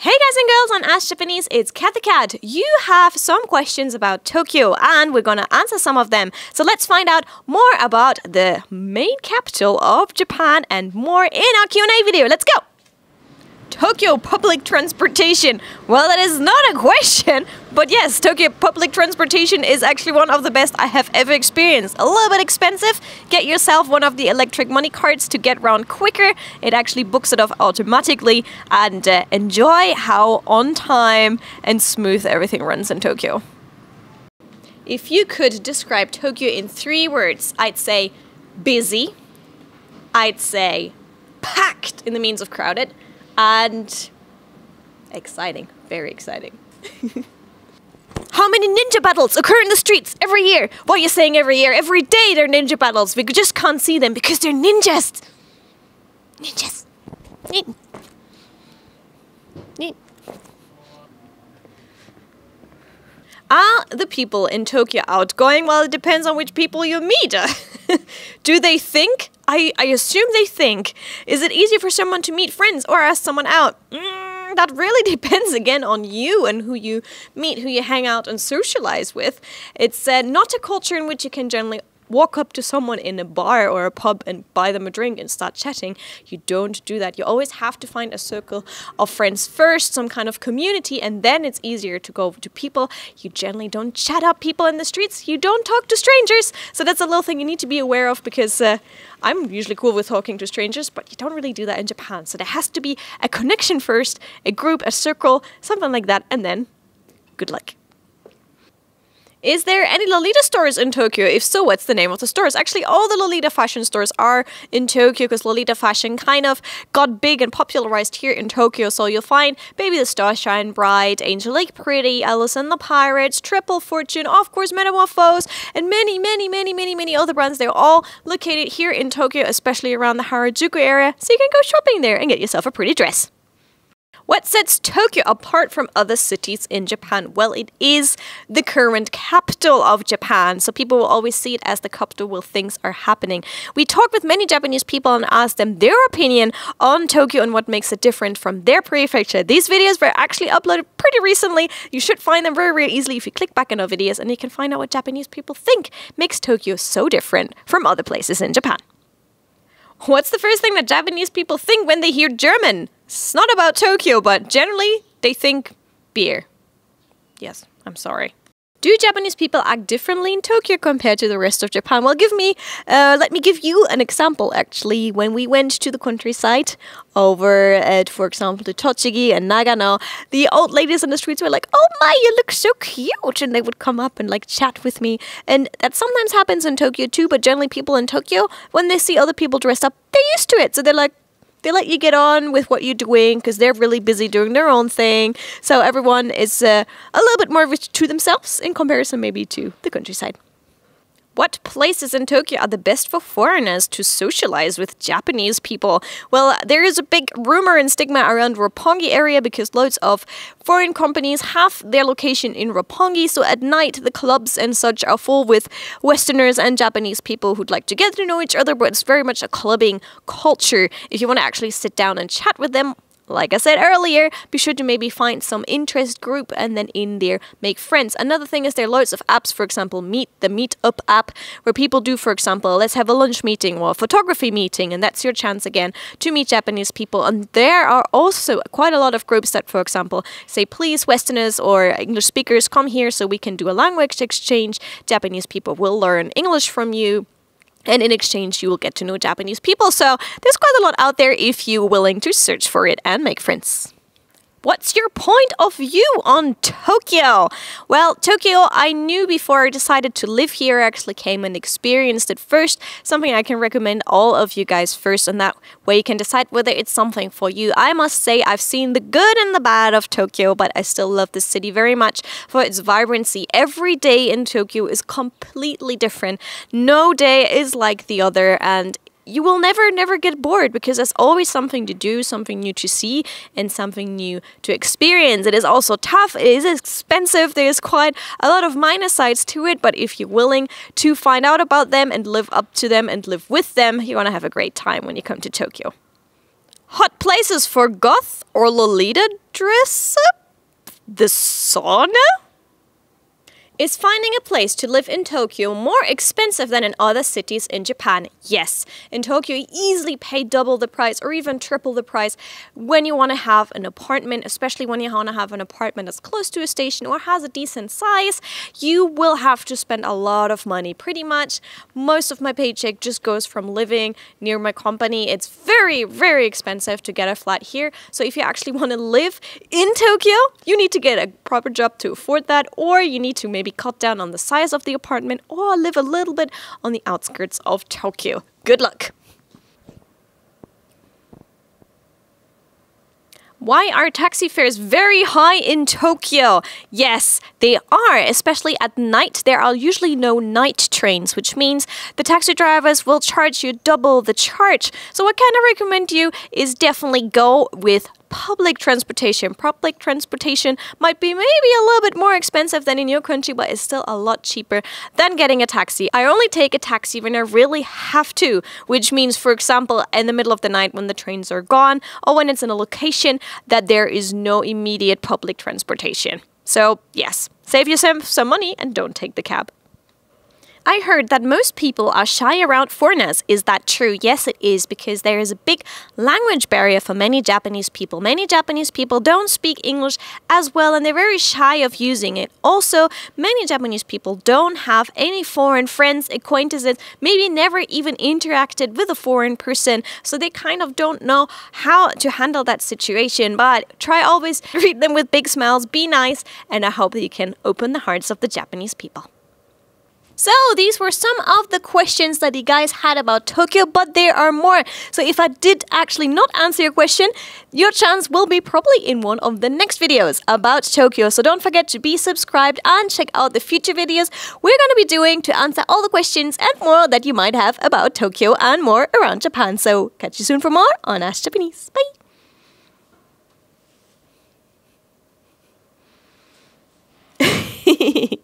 Hey guys and girls on Ask Japanese, it's Cathy Cat. You have some questions about Tokyo and we're gonna answer some of them. So let's find out more about the main capital of Japan and more in our Q&A video. Let's go! Tokyo public transportation. Well, that is not a question, but yes, Tokyo public transportation is actually one of the best I have ever experienced. A little bit expensive. Get yourself one of the electric money cards to get around quicker. It actually books it off automatically, and enjoy how on time and smooth everything runs in Tokyo. If you could describe Tokyo in 3 words, I'd say busy, I'd say packed in the means of crowded, and exciting, very exciting. How many ninja battles occur in the streets every year? What are you saying every year? Every day there are ninja battles. We just can't see them because they're ninjas. Ninjas. Are the people in Tokyo outgoing? Well, it depends on which people you meet. Do they think? I assume they think. Is it easier for someone to meet friends or ask someone out? That really depends again on you and who you meet, who you hang out and socialize with. It's not a culture in which you can generally walk up to someone in a bar or a pub and buy them a drink and start chatting. You don't do that. You always have to find a circle of friends first, some kind of community, and then it's easier to go to people. You generally don't chat up people in the streets. You don't talk to strangers. So that's a little thing you need to be aware of, because I'm usually cool with talking to strangers, but you don't really do that in Japan. So there has to be a connection first, a group, a circle, something like that, and then good luck. Is there any Lolita stores in Tokyo? If so, what's the name of the stores? Actually, all the Lolita fashion stores are in Tokyo because Lolita fashion kind of got big and popularized here in Tokyo. So you'll find Baby the Starshine Bride, Angel Lake Pretty, Alice and the Pirates, Triple Fortune, of course, Metamorphose, and many other brands. They're all located here in Tokyo, especially around the Harajuku area. So you can go shopping there and get yourself a pretty dress. What sets Tokyo apart from other cities in Japan? Well, it is the current capital of Japan, so people will always see it as the capital where things are happening. We talked with many Japanese people and asked them their opinion on Tokyo and what makes it different from their prefecture. These videos were actually uploaded pretty recently. You should find them very easily if you click back on our videos, and you can find out what Japanese people think makes Tokyo so different from other places in Japan. What's the first thing that Japanese people think when they hear German? It's not about Tokyo, but generally they think beer. Yes, I'm sorry. Do Japanese people act differently in Tokyo compared to the rest of Japan? Well, let me give you an example, actually. When we went to the countryside over at, for example, to Tochigi and Nagano, the old ladies on the streets were like, "Oh my, you look so cute," and they would come up and like chat with me. And that sometimes happens in Tokyo too, but generally people in Tokyo, when they see other people dressed up, they're used to it. So they're like, they let you get on with what you're doing because they're really busy doing their own thing. So everyone is a little bit more to themselves in comparison maybe to the countryside. What places in Tokyo are the best for foreigners to socialize with Japanese people? Well, there is a big rumor and stigma around Roppongi area because loads of foreign companies have their location in Roppongi. So at night, the clubs and such are full with Westerners and Japanese people who'd like to get to know each other, but it's very much a clubbing culture. If you want to actually sit down and chat with them, like I said earlier, be sure to maybe find some interest group and then in there make friends. Another thing is there are loads of apps, for example, the Meetup app, where people do, for example, let's have a lunch meeting or a photography meeting, and that's your chance again to meet Japanese people. And there are also quite a lot of groups that, for example, say, please, Westerners or English speakers, come here so we can do a language exchange. Japanese people will learn English from you. And in exchange, you will get to know Japanese people. So there's quite a lot out there if you're willing to search for it and make friends. What's your point of view on Tokyo? Well, Tokyo, I knew before I decided to live here. I actually came and experienced it first. Something I can recommend all of you guys first, and that way you can decide whether it's something for you. I must say I've seen the good and the bad of Tokyo, but I still love the city very much for its vibrancy. Every day in Tokyo is completely different. No day is like the other, and you will never get bored because there's always something to do, something new to see, and something new to experience. It is also tough, it is expensive, there's quite a lot of minor sides to it, but if you're willing to find out about them and live up to them and live with them, you're gonna have a great time when you come to Tokyo. Hot places for goth or Lolita dress up? The sauna? Is finding a place to live in Tokyo more expensive than in other cities in Japan? Yes. In Tokyo, you easily pay double the price or even triple the price when you want to have an apartment, especially when you want to have an apartment that's close to a station or has a decent size. You will have to spend a lot of money. Pretty much most of my paycheck just goes from living near my company. It's very, very expensive to get a flat here. So if you actually want to live in Tokyo, you need to get a proper job to afford that, or you need to maybe cut down on the size of the apartment or live a little bit on the outskirts of Tokyo. Good luck! Why are taxi fares very high in Tokyo? Yes, they are, especially at night. There are usually no night trains, which means the taxi drivers will charge you double the charge. So what kind of recommend you is definitely go with public transportation. Public transportation might be maybe a little bit more expensive than in your country, but it's still a lot cheaper than getting a taxi. I only take a taxi when I really have to, which means, for example, in the middle of the night when the trains are gone or when it's in a location that there is no immediate public transportation. So yes, save yourself some money and don't take the cab. I heard that most people are shy around foreigners. Is that true? Yes, it is, because there is a big language barrier for many Japanese people. Many Japanese people don't speak English as well, and they're very shy of using it. Also, many Japanese people don't have any foreign friends, acquaintances, maybe never even interacted with a foreign person, so they kind of don't know how to handle that situation. But try always treat them with big smiles, be nice, and I hope that you can open the hearts of the Japanese people. So these were some of the questions that you guys had about Tokyo, but there are more. So if I did actually not answer your question, your chance will be probably in one of the next videos about Tokyo. So don't forget to be subscribed and check out the future videos we're going to be doing to answer all the questions and more that you might have about Tokyo and more around Japan. So catch you soon for more on Ask Japanese. Bye!